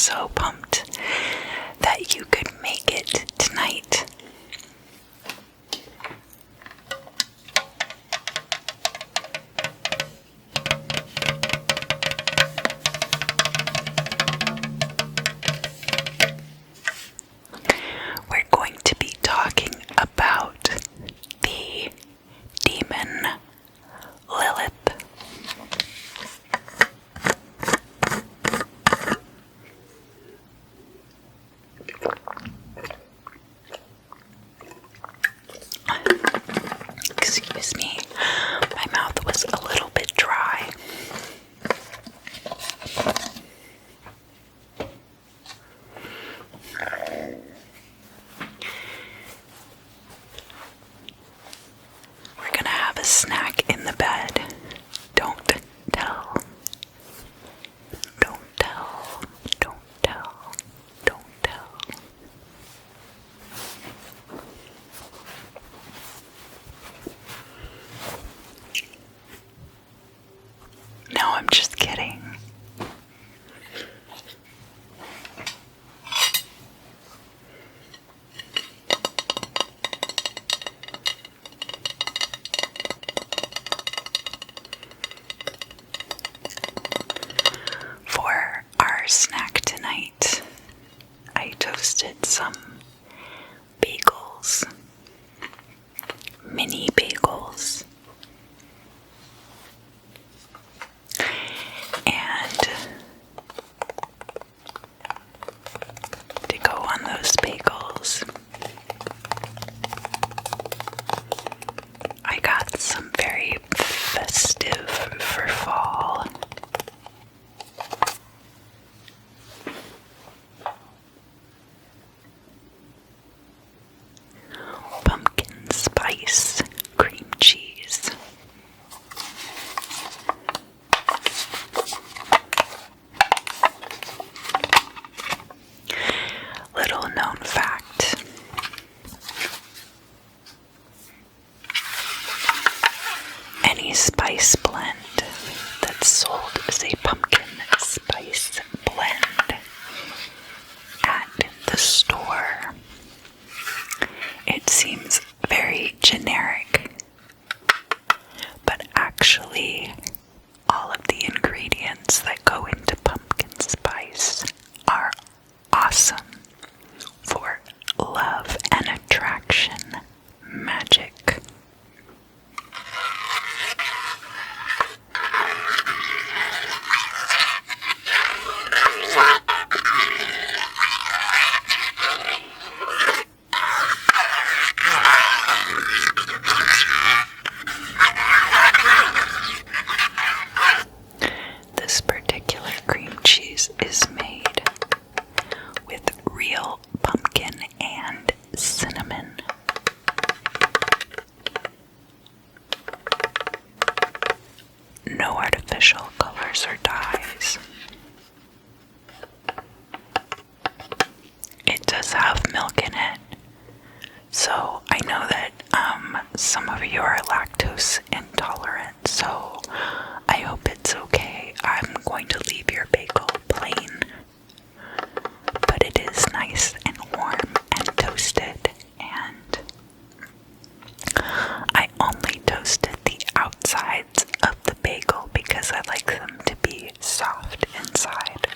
so pumped that you could make it tonight. We're going to be talking about the demon Lilith. Excuse me, my mouth was a little bit dry. We're gonna have a snack in the bed. Don't tell. Don't tell. Don't tell. Don't tell. No, I'm just kidding. For our snack tonight, I toasted some bagels, mini bagels, and to go on those bagels, I got some very festive for fall pumpkin spice cream cheese. Little known fact, any spice blend that's sold as a pumpkin spice blend at the store, it seems very generic, but actually all of the ingredients that go into pumpkin spice are awesome for love and attraction magic. This particular cream cheese is made with real pumpkin and cinnamon. No artificial colors or dyes. It does have milk in it, so I know that some of you are lactose intolerant, so I hope it's okay. I'm going to leave your bagel plain, but it is nice and warm and toasted, and I only toasted the outsides of the bagel because I like them to be soft inside.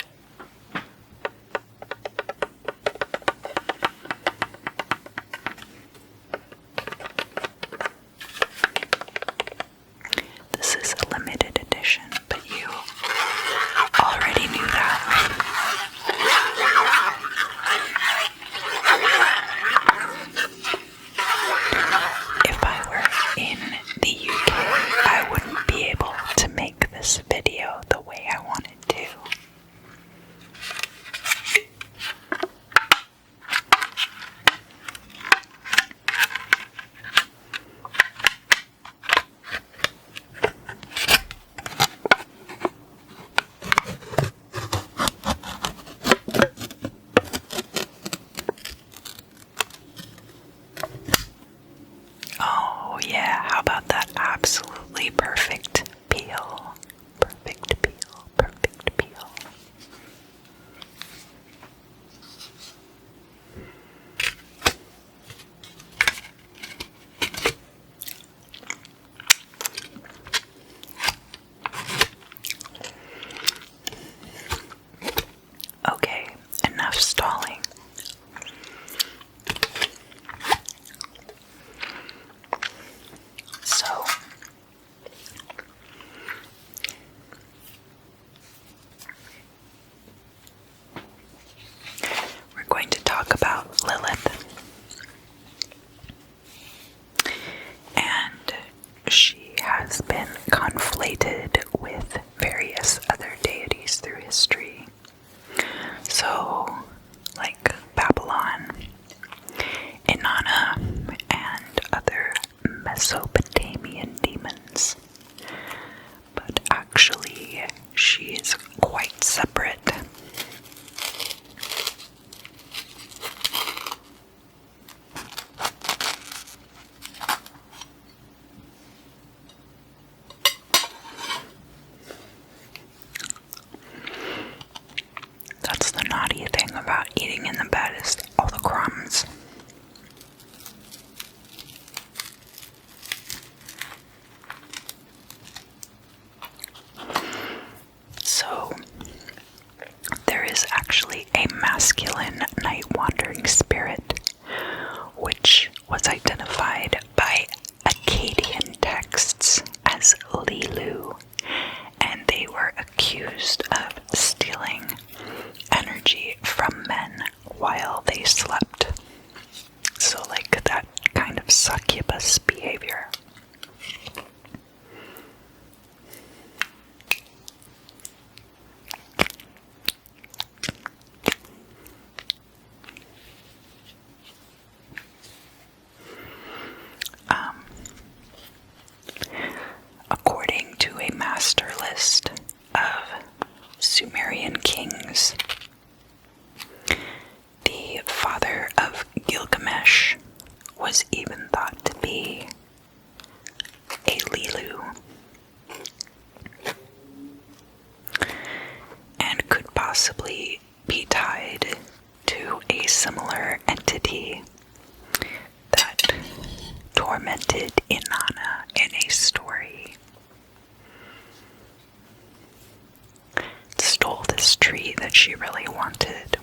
that she really wanted.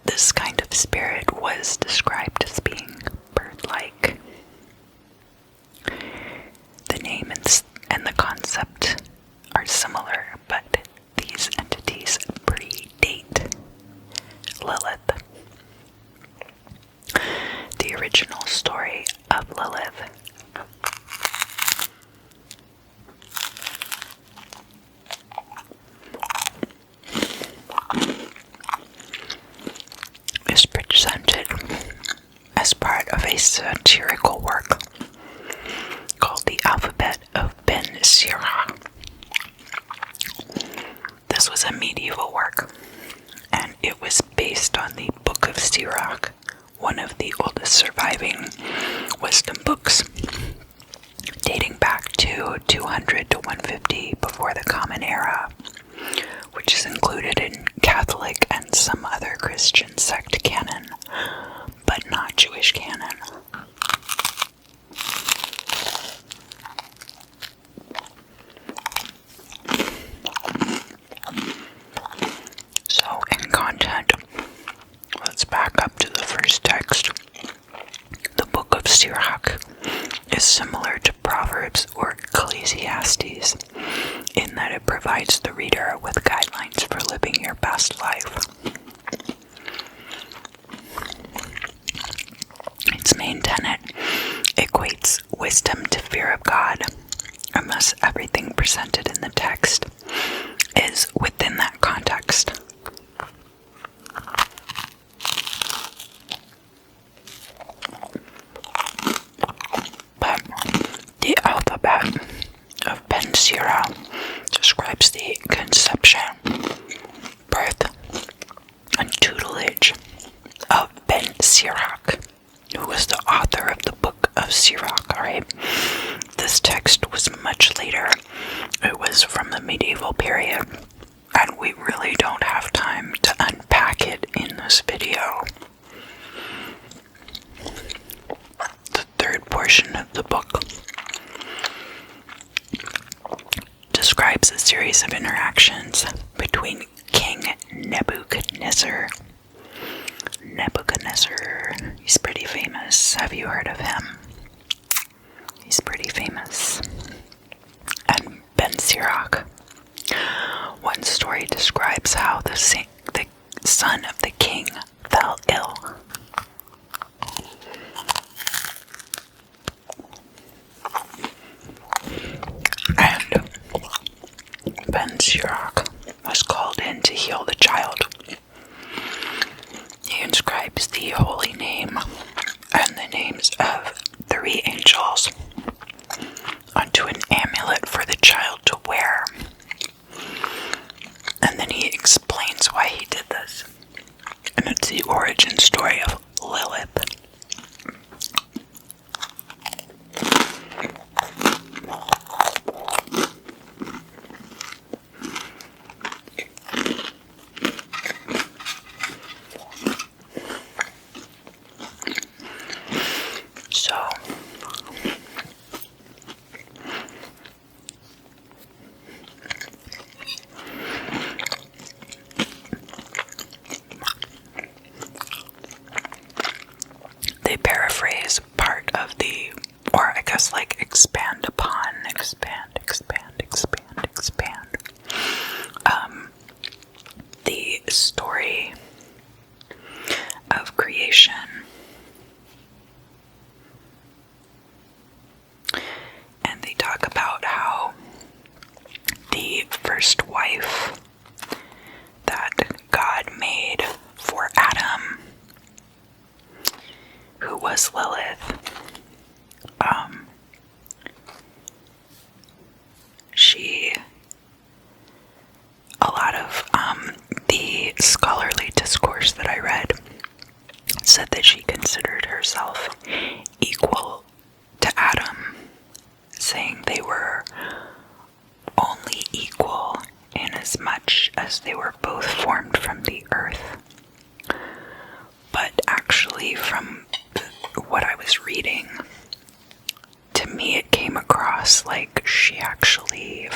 This kind of spirit was described as being bird-like. The name and the concept are similar, but these entities predate Lilith. The original story of Lilith is presented as part of a satirical work called the Alphabet of Ben Sira. This was a medieval work, and it was based on the Book of Sirach, one of the oldest surviving wisdom books, dating back to 200 to 150 before the Common Era, which is included in Catholic and some other Christian sect canon, but not Jewish canon. So, in content, let's back up to the first text. The Book of Sirach is similar to Proverbs or Ecclesiastes in that it provides the reader with guidelines for living your best life. Its main tenet equates wisdom to fear of God, and thus everything presented in the text is within that context. But the Alphabet of Ben Sira describes the conception, birth, and tutelage of Ben Sirach, who was the author of the Book of Sirach, alright? This text was much later. It was from the medieval period, and we really don't have time to unpack it in this video. The third portion of the book describes a series of interactions between King Nebuchadnezzar. He's pretty famous. Have you heard of him? He's pretty famous. And Ben Sirach. One story describes how the son of the king fell ill. And Ben Sirach was called in to heal the child. He inscribes the holy name and the names of 3 angels onto an amulet for the child to wear. And then he explains why he did this. And it's the origin story of Lilith. So, they paraphrase part of the, or I guess like expand upon, the story of creation. And they talk about how the first wife that God made for Adam, who was Lilith, a lot of the scholarly discourse that I read said that she considered herself equal to Adam, saying they were only equal in as much as they were both formed from the earth. But actually, from what I was reading, to me it came across like she actually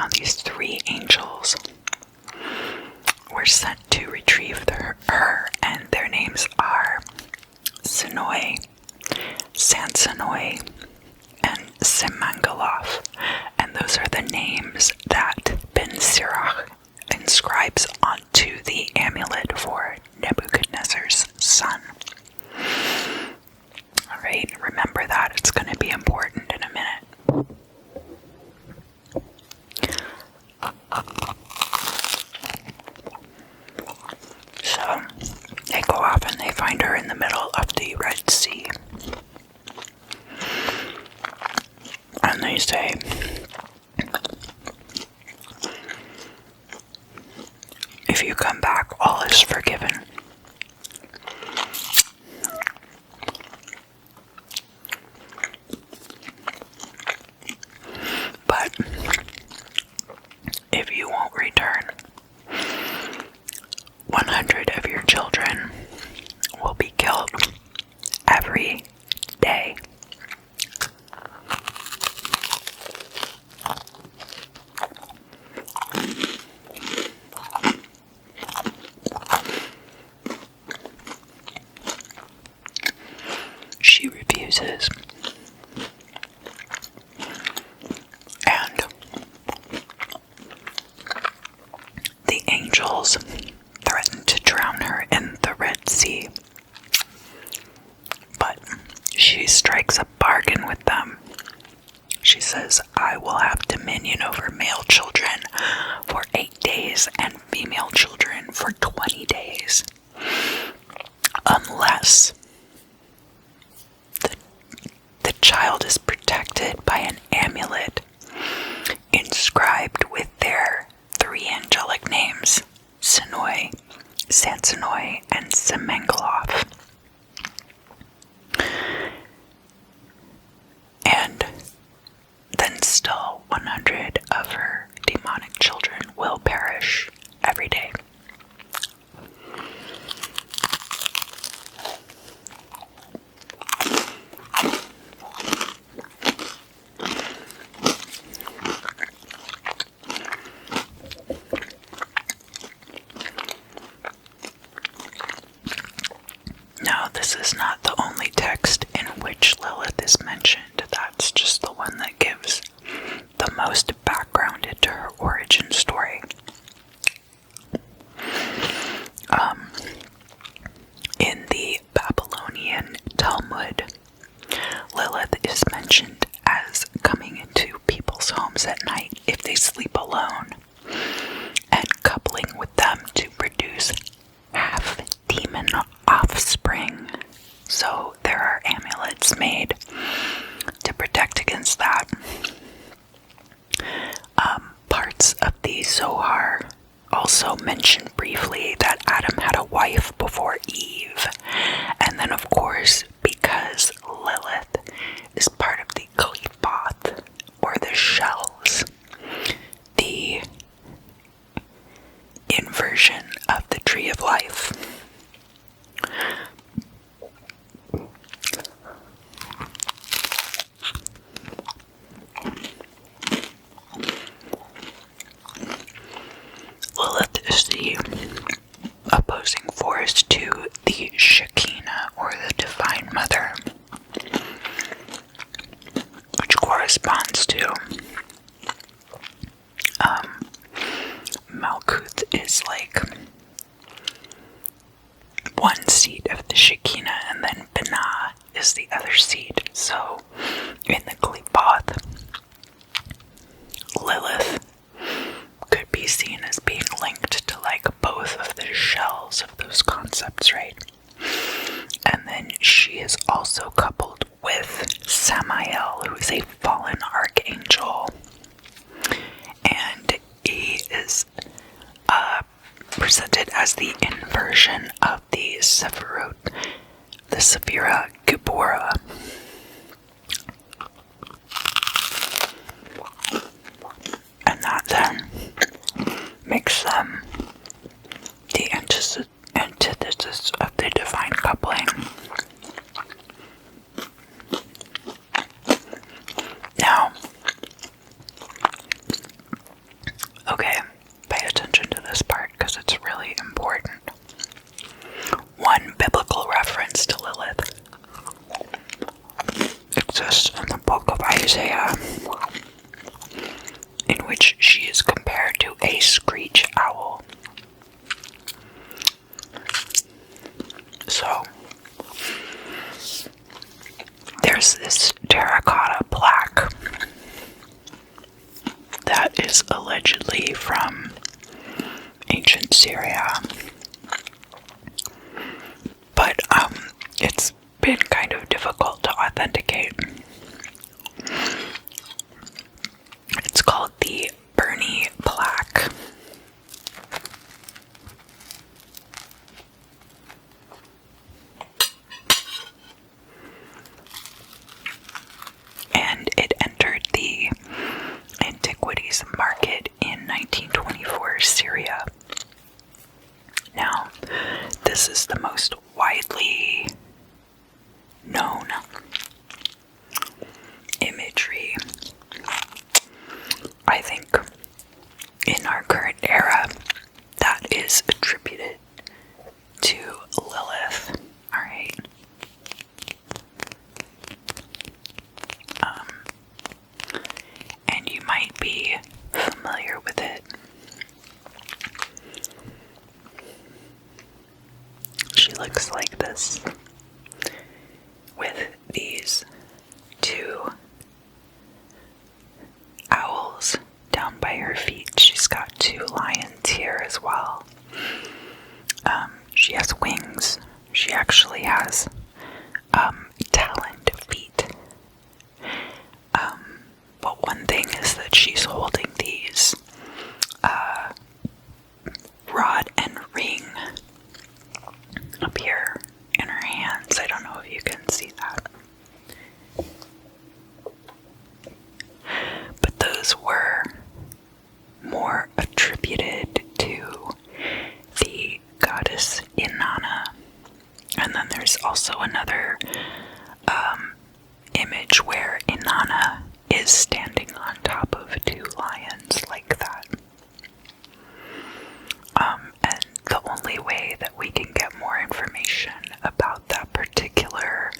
Now these three angels were sent to retrieve her, and their names are Sinoi, Sansanoi, and Simangaloth, and those are the names that Ben Sira inscribes onto the amulet for Nebuchadnezzar's son. Alright, remember that, it's going to be important in a minute. So, they go off and they find her in the middle of the Red Sea. And they say, if you come back, all is forgiven. But if you won't return, 100 of your children will be killed every day. She refuses. And the angels threaten to drown her in the Red Sea. But she strikes a bargain with them. She says, I will have dominion over male children for 8 days and female children for 20 days. Unless the child is protected by an amulet inscribed with their 3 angelic names, Sinoi, Sansanoi, and Simangaloth. And then still 100 of her demonic children will perish every day. Now, this is not the only text in which Lilith is mentioned. That's just the one that gives the most background into her origin story. In the Babylonian Talmud, Lilith is mentioned as coming into people's homes at night if they sleep alone, and coupling with them to produce half-demon offspring. So there are amulets made to protect against that. Parts of the Zohar also mention briefly that Adam had a wife before Eve. And then, of course, because Lilith is part of the Qliphoth, or the shells, the inversion of the tree of life. Lilith is the opposing force to the Shekinah, or the Divine Mother, which corresponds to Malkuth is like one seed of the Shekinah, and then Binah is the other seed. So in the Qliphoth, Lilith could be seen as being linked to like both of the shells of those concepts, right? And then she is also coupled with Samael, who is a fallen archangel, and he is presented as the inversion of the Sephirot, the Sephira Gibora. And that then makes them the antithesis of the divine coupling. Now, in which she is compared to a screech owl. So, there's this terracotta plaque that is allegedly from ancient Syria, but it's been kind of difficult to authenticate. It's called the Burney plaque. And it entered the antiquities market in 1924 Syria. Now, this is the most widely known imagery, I think, in our current era that is attributed to Lilith. Alright. And you might be familiar with it. She looks like this, with these two owls down by her feet. She's got two lions here as well. She has wings. She actually has taloned feet. But one thing is that she's holding these rod and ring up here in her hands. I don't know if you can see that. But those were more attributed to the goddess Inanna. And then there's also another image where Inanna is standing on top of two lions like that. And the only way that we can get more information about that particular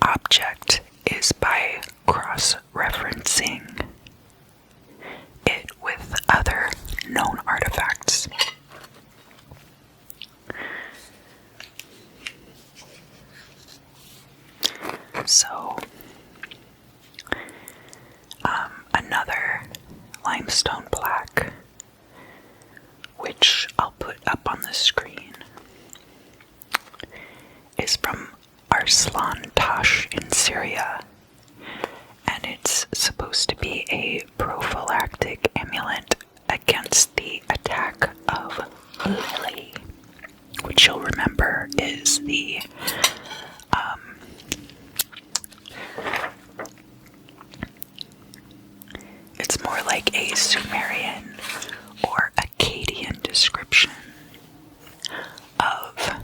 object is by cross-referencing it with other known artifacts. So, another limestone plaque, which I'll put up on the screen, is from Arslan Tash in Syria, and it's supposed to be a prophylactic amulet against the attack of Lily, which you'll remember is the it's more like a Sumerian or Akkadian description of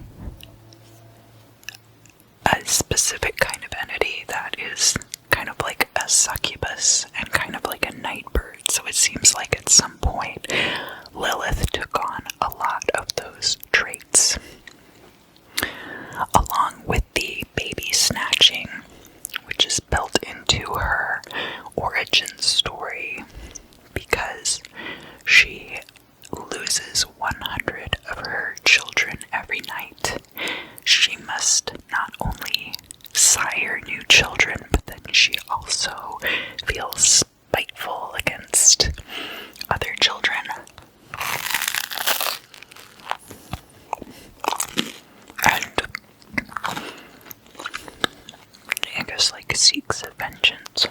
a specific kind of entity that is kind of like a succubus and kind of like a night bird. So it seems like at some point Lilith took on a lot of those traits, along with the baby snatching, which is built into her origin story because she loses 100 of her children every night. She must not only sire new children, but then she also feels spiteful against other children. And I guess like seeks vengeance.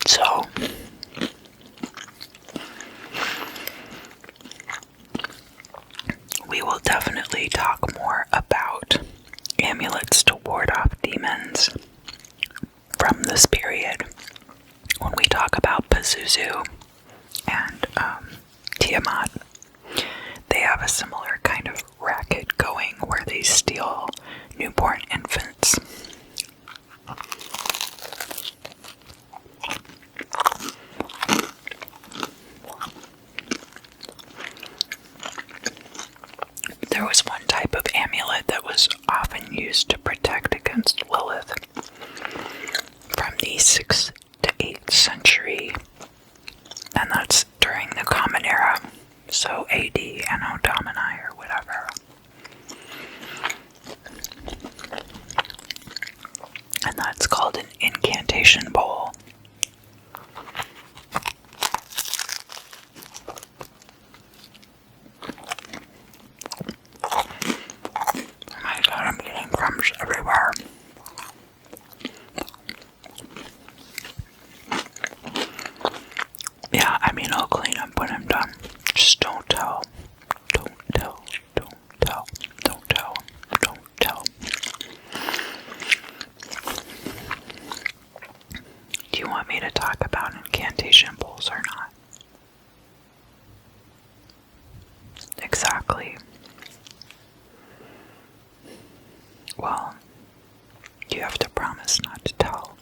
So we will definitely talk more about amulets to ward off demons from this period when we talk about Pazuzu and Tiamat. They have a similar kind of racket going where they steal newborn infants. There was one type of amulet that was often used to protect against Lilith, 6th to 8th century, and that's during the Common Era, so AD, Anno Domini, or whatever. And that's called an incantation bowl. Oh my god, I'm getting crumbs everywhere. Yeah, I mean, I'll clean up when I'm done. Just don't tell. Don't tell. Don't tell. Don't tell. Don't tell. Do you want me to talk about incantation bowls or not? Exactly. Well, you have to promise not to tell.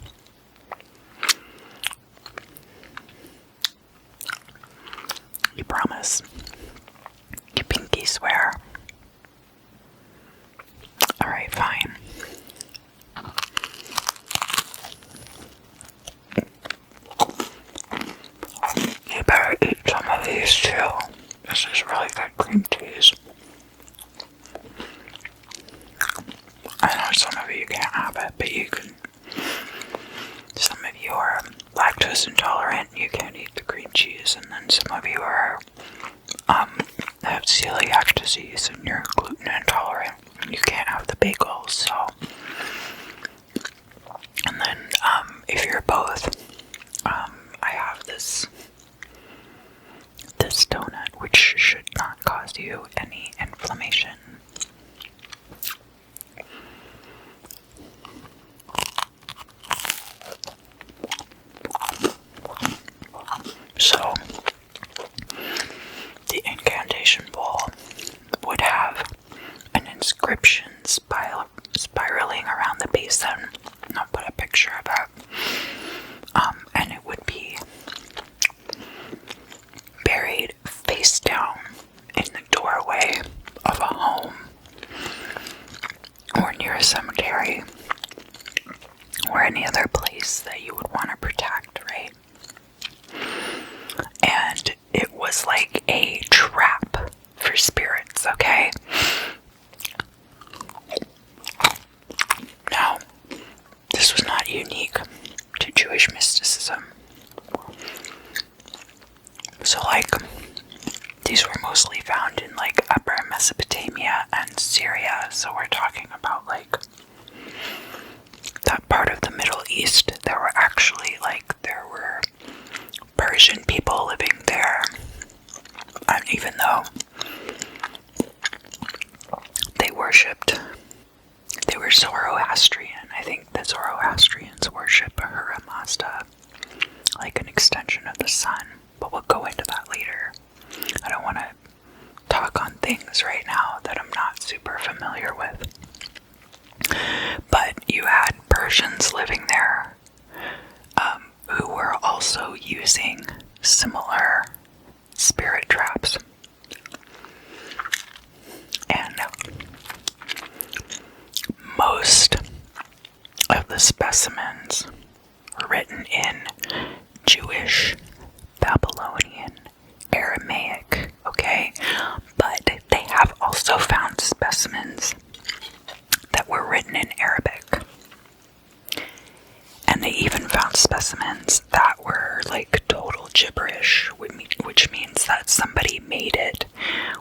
You promise? You pinky swear? Alright, fine. You better eat some of these too. This is really good cream cheese. I know some of you can't have it, but you can. Some of you are lactose intolerant, you can't eat the cream cheese, and then some of you are have celiac disease and you're gluten intolerant, and you can't have the bagels. So, and then if you're both, I have this donut, which should not cause you any inflammation. So, the incantation bowl would have an inscription spiraling around the basin. I'll put a picture of it. And it would be buried face down in the doorway of a home or near a cemetery or any other place that you would want to protect, right? And it was like a trap for spirits, okay? Now, this was not unique to Jewish mysticism. So, like, these were mostly found in, like, Upper Mesopotamia and Syria, so we're talking about, like, that part of the Middle East. There were actually, like, there were Persian people living there, and even though they were Zoroastrian. I think the Zoroastrians worship Ahura Mazda, like an extension of the sun, but we'll go into that later. I don't want to talk on things right now that I'm not super familiar with. But you had Persians living there who were also using similar spirit traps. And most of the specimens were written in Jewish, Babylonian, Aramaic, okay? But they have also found specimens that were written in Arabic. And they even found specimens that were like total gibberish, which means that somebody made it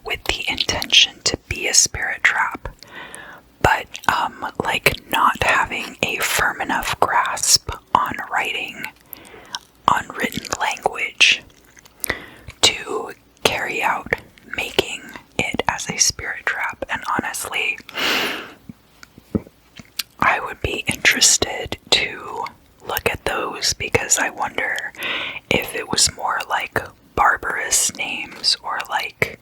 with the intention to be a spirit trap, but like not having a firm enough grasp on writing, on written language to carry out making it as a spirit trap. And honestly, I would be interested to look at those, because I wonder if it was more like barbarous names or like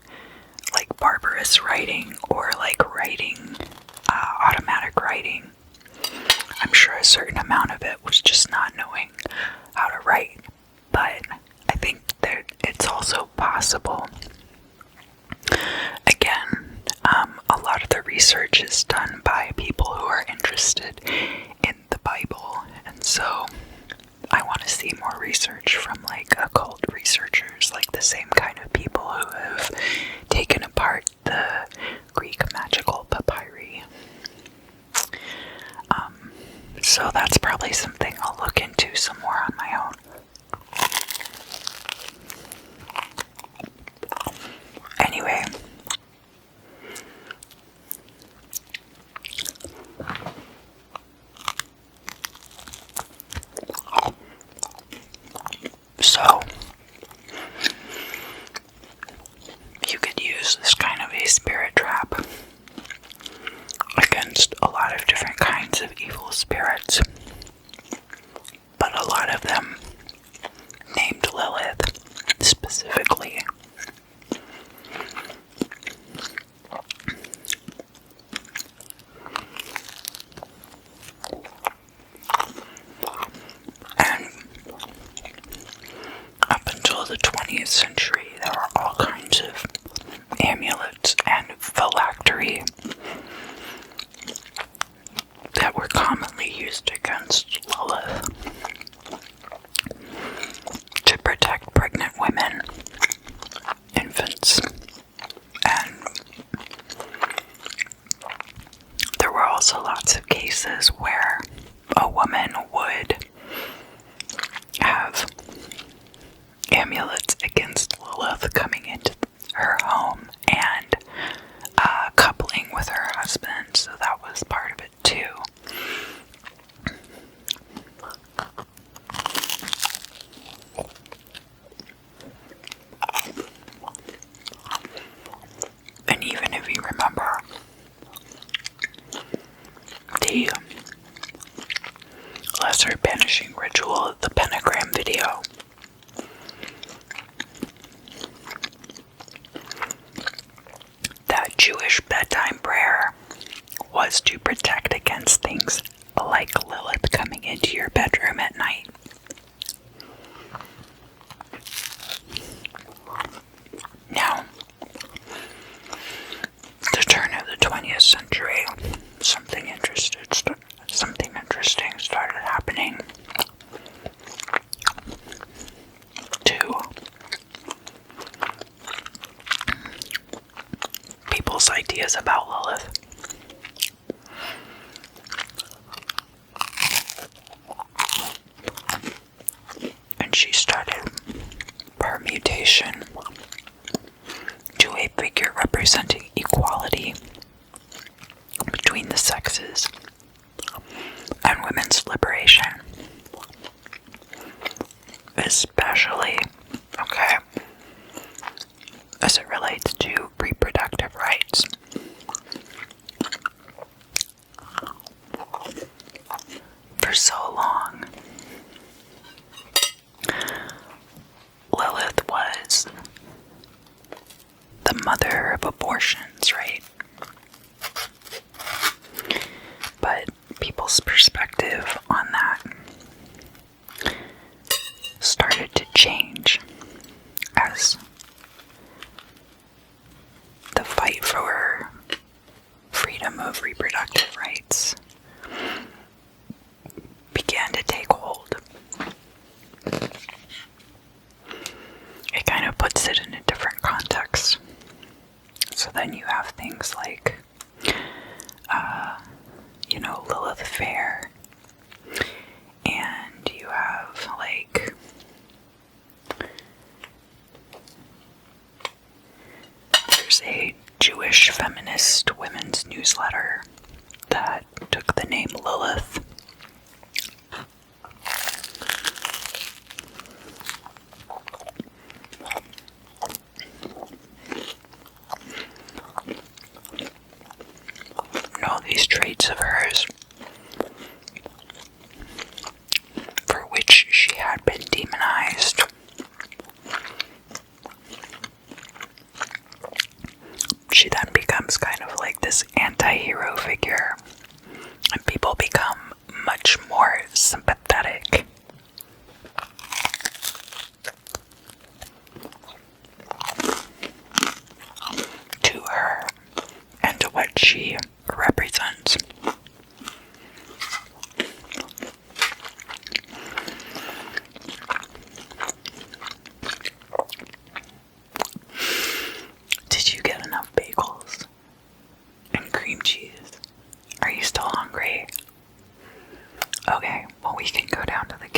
barbarous writing or like writing, automatic writing. I'm sure a certain amount of it was just not knowing how to write, but I think that it's also possible. Again, a lot of the research is done by people who are interested in the Bible, and so I want to see more research from like occult researchers, like the same kind of people who have taken apart the Greek magical papyri. So that's probably something I'll look into some more on my own. Anyway, so you could use this kind of a spirit trap against a lot of different kinds of evil spirits, but a lot of them named Lilith specifically. And up until the 20th century, there were all kinds of amulets and phylactery that were commonly used against Lilith to protect pregnant women, infants, and there were also lots of cases where a woman would have amulets against Lilith coming into her home and coupling with her husband, so that was part of it too. And even if you remember the lesser banishing ritual, the pentagram video, that Jewish bedtime prayer was to protect against things like Lilith coming into your bedroom at night. Now, the turn of the 20th century, something interesting started happening to people's ideas about Lilith. And she started permutation to a figure representing equality between the sexes and women's liberation, especially, as it relates to reproductive rights. For so long, Lilith was the mother of abortions, right? But people's perspective on that started to change as the fight for freedom of reproductive rights began to take hold. It kind of puts it in a different context. So then you have things like, Lilith Fair, and you have like there's a Jewish feminist women's newsletter that took the name Lilith. And all these traits of hers for which she had been demonized. She then becomes kind of like this anti-hero figure, and people become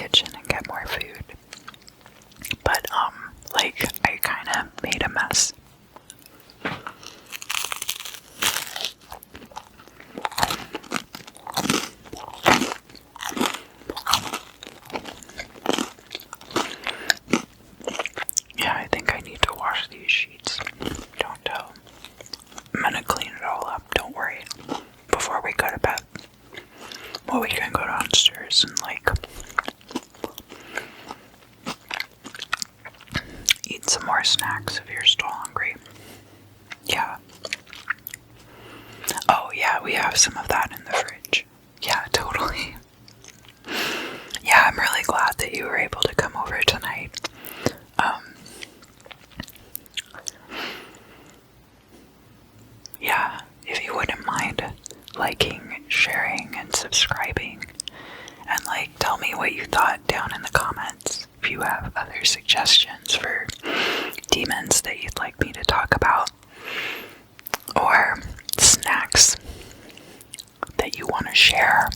kitchen and get more food. But, like, I kind of made a mess. Yeah, I think I need to wash these sheets. Don't tell. I'm gonna clean it all up, don't worry. Before we go to bed. Well, we can go downstairs and, like, eat some more snacks if you're still hungry. Yeah. Oh, yeah, we have some of that in the fridge. Yeah, totally. Yeah, I'm really glad that you were able to come over tonight. Yeah, if you wouldn't mind liking, sharing, and subscribing, and, like, tell me what you thought down in the comments. If you have other suggestions for demons that you'd like me to talk about, or snacks that you want to share.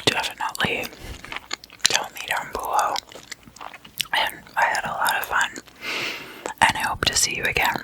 Definitely tell me down below. And I had a lot of fun, and I hope to see you again.